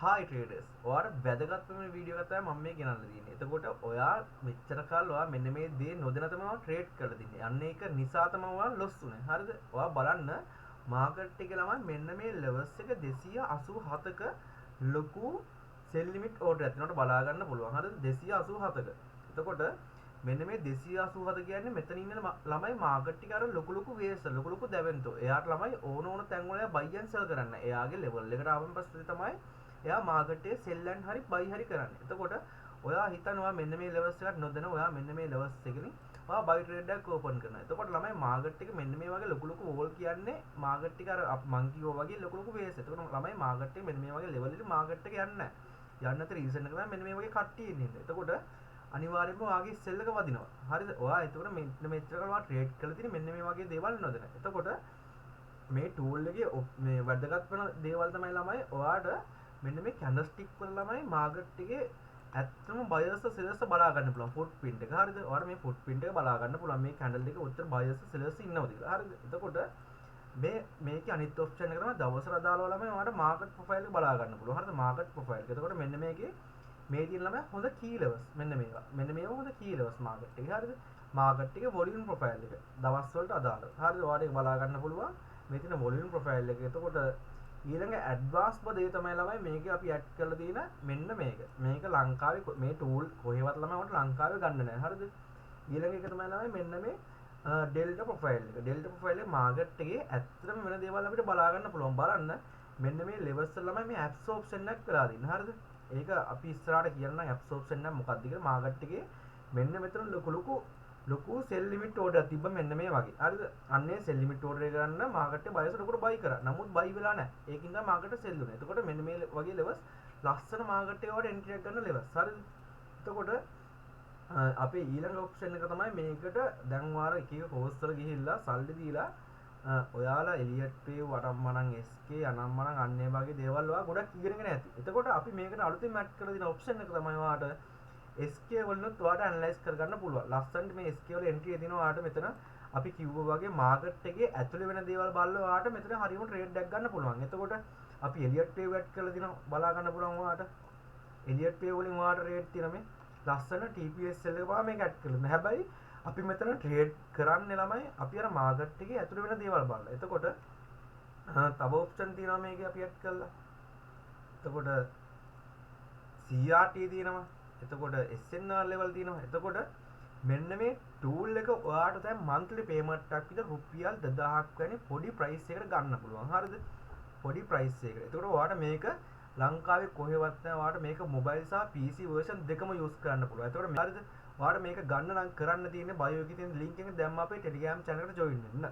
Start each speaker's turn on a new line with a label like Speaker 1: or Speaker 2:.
Speaker 1: Hi traders. ඔයාලට වැදගත්ම video එකක් තමයි මම මේ ගෙනල්ලා තියෙන්නේ. එතකොට ඔයා මෙච්චර කාල ඔයා මෙන්න මේ දේ නොදැන තමයි ඔයා ට්‍රේඩ් කරලා තින්නේ. අන්න ඒක නිසා තමයි ඔයා ලොස් වුනේ. හරිද? ඔයා බලන්න මාකට් එකේ ළමයි මෙන්න මේ ලෙවල්ස් එක 287ක ලොකු සෙල් ලිමිට් ඕඩර් එකක් තියෙනවට බලා ගන්න පුළුවන්. හරිද? 287ක. එතකොට මෙන්න මේ 287 කියන්නේ මෙතන ඉන්න ළමයි මාකට් එකේ අර ලොකු වේස් ලොකු දැවෙන්තෝ. එයාට ළමයි ඕන තැන් වල බයි ඇන්ඩ් සෙල් කරන්න. එයාගේ ලෙවල් එකට ආවම පස්සේ තමයි එයා මාකට් එකේ සෙල් ඇන්ඩ් හරි බයි හරි කරන්නේ. එතකොට ඔයා හිතනවා මෙන්න මේ ලෙවල්ස් එකට නොදැන ඔයා මෙන්න මේ ලෙවල්ස් එකකින් ඔයා බයි ට්‍රේඩ් එකක් ඕපන් කරනවා. එතකොට ළමයි මාකට් එකේ මෙන්න මේ වගේ ලොකු වෝල් කියන්නේ මාකට් එක අර මං කිව්වා වගේ ලොකු වේස්. එතකොට ළමයි මාකට් එකේ මෙන්න මේ වගේ ලෙවල් වලින් මාකට් එක යන්නේ නැහැ. යන්න නැති රීසන් එක තමයි මෙන්න මේ වගේ කට්ටිය ඉන්නේ. එතකොට අනිවාර්යයෙන්ම ඔයාගේ සෙල් එක වදිනවා. හරිද? ඔයා එතකොට මෙච්චර කලවා ට්‍රේඩ් කරලා තියෙන මෙන්න මේ වගේ දේවල් නොදැන. එතකොට මේ ටූල් එකේ මේ වැදගත් වෙන දේවල් තමයි ළමයි ඔයාට මෙන්න මේ කැන්ඩල්ස්ටික් වල ළමයි මාකට් එකේ ඇත්තම බයර්ස් සෙලර්ස් බලා ගන්න පුළුවන් ෆුට් ප්‍රින්ට් එක. හරිද? ඔයාලා මේ ෆුට් ප්‍රින්ට් එක බලා ගන්න පුළුවන් මේ කැන්ඩල් එකේ උත්තර බයර්ස් සෙලර්ස් ඉන්නවද කියලා. හරිද? එතකොට මේකේ අනිත් ඔප්ෂන් එක තමයි දවසට අදාළව ළමයි ඔයාලට මාකට් ප්‍රොෆයිල් එක බලා ගන්න පුළුවන්. හරිද? මාකට් ප්‍රොෆයිල් එක. එතකොට මෙන්න මේකේ මේ තියෙන ළමයි හොඳ කී ලෙවල්ස් මෙන්න මේවා. මෙන්න මේවා හොඳ කී ලෙවල්ස් මාකට් එකේ. හරිද? මාකට් එකේ වොලියුම් ප්‍රොෆයිල් එක. දවස් වලට අදාළව. හරිද? ඔයාලට ඒක බලා ගන්න පුළුවන්. මේ තියෙන වොලියුම් ප්‍රොෆයිල් එක. එතකොට ඊළඟ ඇඩ්වාන්ස් පදේ තමයි ළමයි මේකේ අපි ඇඩ් කරලා තියෙන මෙන්න මේක. මේක ලංකාවේ මේ ටූල් කොහෙවත් ළමයි උන්ට ලංකාවේ ගන්න නැහැ. හරිද? ඊළඟ එක තමයි ළමයි මෙන්න මේ ඩෙල්ටා ප්‍රොෆයිල් එක. ඩෙල්ටා ප්‍රොෆයිල් එක මාකට් එකේ ඇත්තටම වෙන දේවල් අපිට බලා ගන්න පුළුවන්. බලන්න මෙන්න මේ ලෙවල්ස් වල ළමයි මේ ඇබ්සෝප්ෂන් එකක් කරලා දින්න. හරිද? ඒක අපි ඉස්සරහට කියන්න ඇබ්සෝප්ෂන් එක මොකක්ද කියලා. මාකට් එකේ මෙන්න මෙතන ලොකු සෙල් ලිමිට් ඕඩර් තිබ්බ මෙන්න මේ වගේ. හරිද? අන්නේ සෙල් ලිමිට් ඕඩර් එක ගන්න මාකට් එකේ බයස් ලොකුට බයි කරා. නමුත් බයි වෙලා නැහැ. ඒකින් තමයි මාකට් එක සෙල් වුනේ. එතකොට මෙන්න මේ වගේ ලෙවල්ස් ලස්සන මාකට් එකේ වලට එන්ට්‍රි එකක් ගන්න ලෙවල්ස්. හරිද? එතකොට අපේ ඊළඟ ඔප්ෂන් එක තමයි මේකට දැන් වාර එක කෝස් වල ගිහිල්ලා සල්ලි දීලා ඔයාලා එලියට් පේ වටම්මනන් SK අනම්මනන් අන්න ඒ වගේ දේවල් ඔයා ගොඩක් ඉගෙනගෙන ඇති. එතකොට අපි මේකට අලුතින් ඇඩ් කරලා දෙන ඔප්ෂන් එක තමයි ඔයාට SK වලනොත් ඔයාට ඇනලයිස් කරගන්න පුළුවන්. ලස්සනට මේ SK වල එන්ට්‍රි එදිනවා ඔයාට මෙතන අපි කිව්වා වගේ මාකට් එකේ ඇතුළේ වෙන දේවල් බලලා ඔයාට මෙතන හරියම ට්‍රේඩ් එකක් ගන්න පුළුවන්. එතකොට අපි එලියට් පේ ඇඩ් කරලා දෙනවා බලා ගන්න පුළුවන් ඔයාට. එලියට් පේ වලින් ඔයාට රේට් තියෙන මේ ලස්සන TPS සෙල් එක පාවා මේක ඇඩ් කරලා දෙනවා. හැබැයි අපි මෙතන ට්‍රේඩ් කරන්නේ ළමයි අපි අර මාකට් එකේ ඇතුළේ වෙන දේවල් බලලා. එතකොට තව ඔප්ෂන් තියෙනවා මේකේ අපි ඇඩ් කළා. එතකොට CRT තියෙනවා. එතකොට SNR level තියෙනවා. එතකොට මෙන්න මේ ටූල් එක ඔයාට දැන් monthly payment එකක් විතර රුපියල් 2000ක් වැනි පොඩි price එකකට ගන්න පුළුවන්. හරිද? පොඩි price එකකට. එතකොට ඔයාට මේක ලංකාවේ කොහෙවත් නැහැ. ඔයාට මේක mobile සහ PC version දෙකම use කරන්න පුළුවන්. එතකොට හරිද? ඔයාට මේක ගන්න නම් කරන්න තියෙන්නේ bio එකේ තියෙන link එක දැම්ම අපේ Telegram channel එකට join වෙන්න.